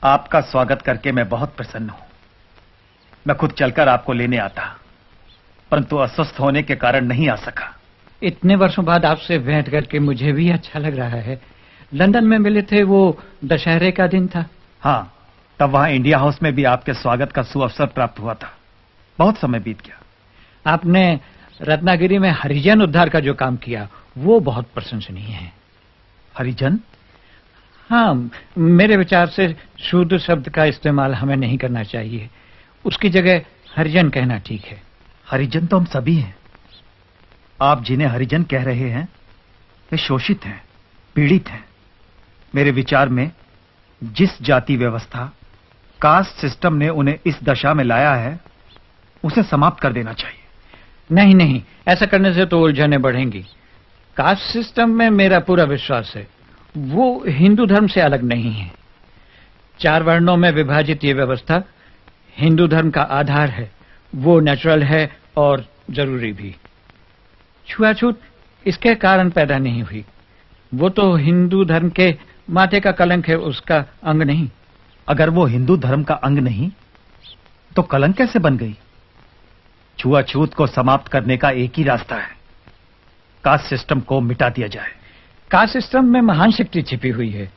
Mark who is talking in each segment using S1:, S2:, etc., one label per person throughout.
S1: आपका स्वागत करके मैं बहुत प्रसन्न हूं। मैं खुद चलकर आपको लेने आता, परंतु अस्वस्थ होने के कारण नहीं आ सका।
S2: इतने वर्षों बाद आपसे भेंट करके मुझे भी अच्छा लग रहा है। लंदन में मिले थे, वो दशहरे का दिन था।
S1: हाँ, तब वहां इंडिया हाउस में भी आपके स्वागत का सुअवसर प्राप्त हुआ था। बहुत समय बीत गया।
S2: आपने रत्नागिरी में हरिजन उद्धार का जो काम किया वो बहुत प्रशंसनीय है।
S1: हरिजन?
S2: हाँ, मेरे विचार से शूद्र शब्द का इस्तेमाल हमें नहीं करना चाहिए। उसकी जगह हरिजन कहना ठीक है।
S1: हरिजन तो हम सभी हैं। आप जिन्हें हरिजन कह रहे हैं वे शोषित हैं, पीड़ित हैं। मेरे विचार में जिस जाति व्यवस्था, कास्ट सिस्टम ने उन्हें इस दशा में लाया है उसे समाप्त कर देना चाहिए।
S2: नहीं नहीं, ऐसा करने से तो उलझने बढ़ेंगी। कास्ट सिस्टम में मेरा पूरा विश्वास है। वो हिंदू धर्म से अलग नहीं है। 4 वर्णों में विभाजित ये व्यवस्था हिंदू धर्म का आधार है। वो नेचुरल है और जरूरी भी। छुआछूत इसके कारण पैदा नहीं हुई। वो तो हिंदू धर्म के माथे का कलंक है, उसका अंग नहीं।
S1: अगर वो हिंदू धर्म का अंग नहीं तो कलंक कैसे बन गई? छुआछूत को समाप्त करने का एक ही रास्ता है, कास्ट सिस्टम को मिटा दिया जाए।
S2: कास्ट सिस्टम में महान शक्ति छिपी हुई है।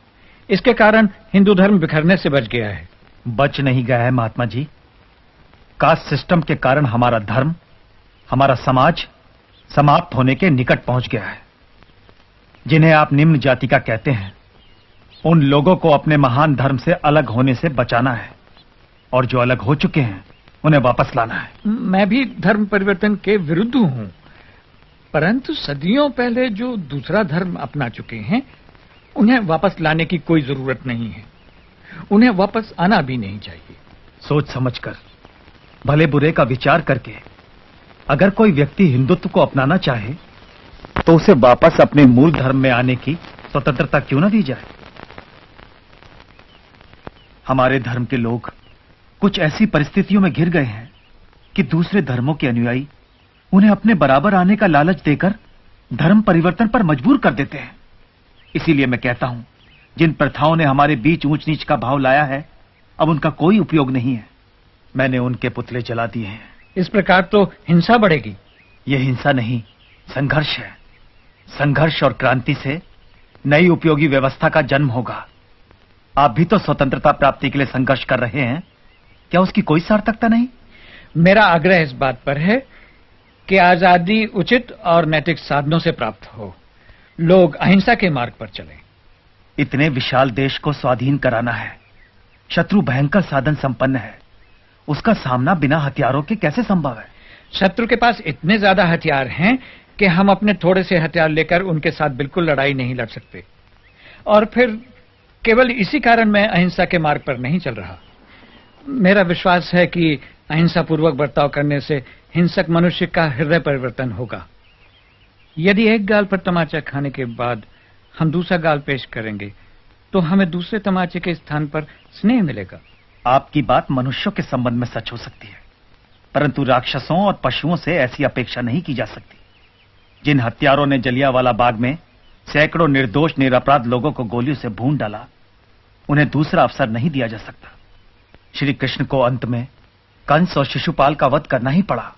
S2: इसके कारण हिंदू धर्म बिखरने से बच गया है।
S1: बच नहीं गया है महात्मा जी। कास्ट सिस्टम के कारण हमारा धर्म, हमारा समाज समाप्त होने के निकट पहुंच गया है। जिन्हें आप निम्न जाति का कहते हैं, उन लोगों को अपने महान धर्म से अलग होने से बचाना है, और जो अलग हो चुके हैं उन्हें वापस लाना है।
S2: मैं भी धर्म परिवर्तन के विरुद्ध हूं, परंतु सदियों पहले जो दूसरा धर्म अपना चुके हैं उन्हें वापस लाने की कोई जरूरत नहीं है। उन्हें वापस आना भी नहीं चाहिए।
S1: सोच समझकर, भले बुरे का विचार करके अगर कोई व्यक्ति हिंदुत्व को अपनाना चाहे तो उसे वापस अपने मूल धर्म में आने की स्वतंत्रता क्यों न दी जाए? हमारे धर्म के लोग कुछ ऐसी परिस्थितियों में घिर गए हैं कि दूसरे धर्मों के अनुयायी उन्हें अपने बराबर आने का लालच देकर धर्म परिवर्तन पर मजबूर कर देते हैं। इसीलिए मैं कहता हूं, जिन प्रथाओं ने हमारे बीच ऊंच नीच का भाव लाया है, अब उनका कोई उपयोग नहीं है। मैंने उनके पुतले जला दिए हैं।
S2: इस प्रकार तो हिंसा बढ़ेगी।
S1: यह हिंसा नहीं, संघर्ष है। संघर्ष और क्रांति से नई उपयोगी व्यवस्था का जन्म होगा। आप भी तो स्वतंत्रता प्राप्ति के लिए संघर्ष कर रहे हैं, क्या उसकी कोई सार्थकता नहीं?
S2: मेरा आग्रह इस बात पर है कि आजादी उचित और नैतिक साधनों से प्राप्त हो। लोग अहिंसा के मार्ग पर चलें।
S1: इतने विशाल देश को स्वाधीन कराना है। शत्रु भयंकर साधन संपन्न है। उसका सामना बिना हथियारों के कैसे संभव है?
S2: शत्रु के पास इतने ज्यादा हथियार हैं कि हम अपने थोड़े से हथियार लेकर उनके साथ बिल्कुल लड़ाई नहीं लड़ सकते। और फिर केवल इसी कारण मैं अहिंसा के मार्ग पर नहीं चल रहा। मेरा विश्वास है कि अहिंसा पूर्वक बर्ताव करने से हिंसक मनुष्य का हृदय परिवर्तन होगा। यदि एक गाल पर तमाचा खाने के बाद हम दूसरा गाल पेश करेंगे तो हमें दूसरे तमाचे के स्थान पर स्नेह मिलेगा।
S1: आपकी बात मनुष्यों के संबंध में सच हो सकती है, परंतु राक्षसों और पशुओं से ऐसी अपेक्षा नहीं की जा सकती। जिन हत्यारों ने जलियांवाला बाग में सैकड़ों निर्दोष निरपराध लोगों को गोलियों से भून डाला, उन्हें दूसरा अवसर नहीं दिया जा सकता। श्री कृष्ण को अंत में कंस और शिशुपाल का वध करना ही पड़ा।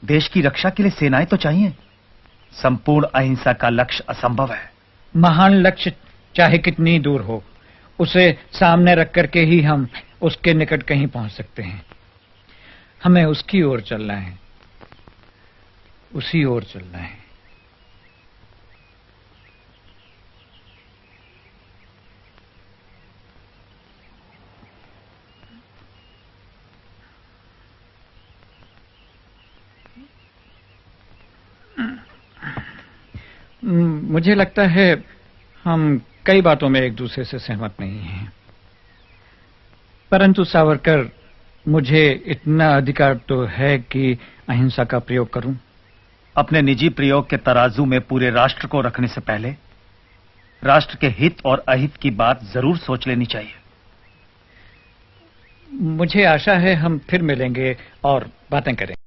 S1: देश की रक्षा के लिए सेनाएं तो चाहिए। संपूर्ण अहिंसा का लक्ष्य असंभव है।
S2: महान लक्ष्य चाहे कितनी दूर हो, उसे सामने रख करके ही हम उसके निकट कहीं पहुंच सकते हैं। हमें उसकी ओर चलना है, उसी ओर चलना है। मुझे लगता है हम कई बातों में एक दूसरे से सहमत नहीं हैं, परंतु सावरकर, मुझे इतना अधिकार तो है कि अहिंसा का प्रयोग करूं।
S1: अपने निजी प्रयोग के तराजू में पूरे राष्ट्र को रखने से पहले राष्ट्र के हित और अहित की बात जरूर सोच लेनी चाहिए।
S2: मुझे आशा है हम फिर मिलेंगे और बातें करेंगे।